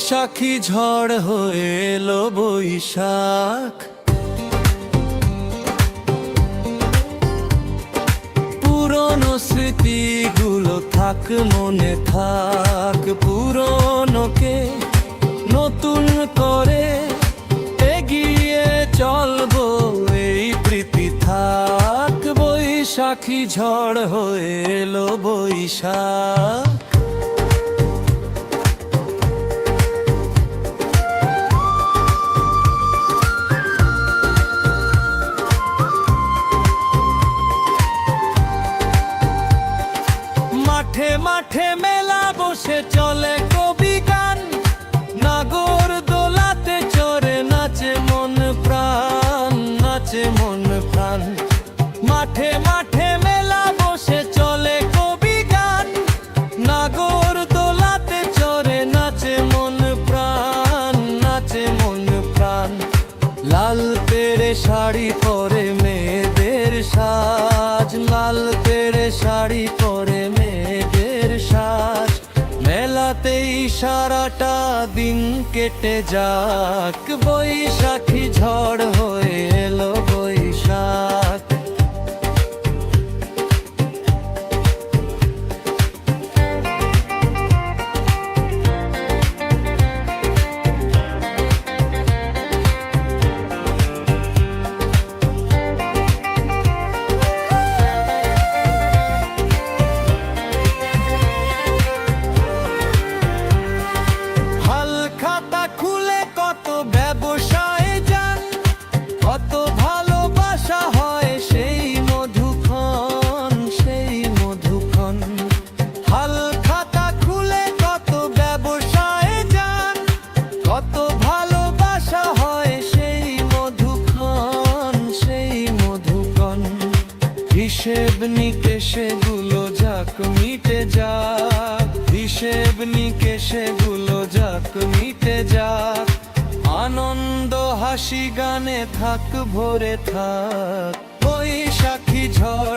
বৈশাখী ঝড় হয়ে এলো বৈশাখ, পুরনো স্মৃতিগুলো থাক মনে থাক, পুরনোকে নতুন করে এগিয়ে চলবো এই প্রীতি থাক। বৈশাখী ঝড় হয়ে এলো বৈশাখ। মাঠে মাঠে মেলা বসে চলে কবি গান, নাগর দোলাতে চড়ে নাচে মন প্রাণ, নাচে মন প্রাণ। মাঠে মাঠে মেলা বসে চলে কবি গান, নাগর দোলাতে চড়ে নাচে মন প্রাণ, নাচে মন প্রাণ। লাল পেড়ে শাড়ি পরে মেয়েদের সাজ, লাল পেড়ে শাড়ি পরে মেয়েদের সাজ। মেলাতেই সারাটা দিন কেটে যাক, বৈশাখী ঝড় হয়ে এলো বৈশাখ। হিসেব নিকেশে গুলো যাক মিটে যাক, হিসেব নিকেশে গুলো যাক মিটে যাক। আনন্দ হাসি গানে থাক ভরে থাক, বৈশাখী ঝড়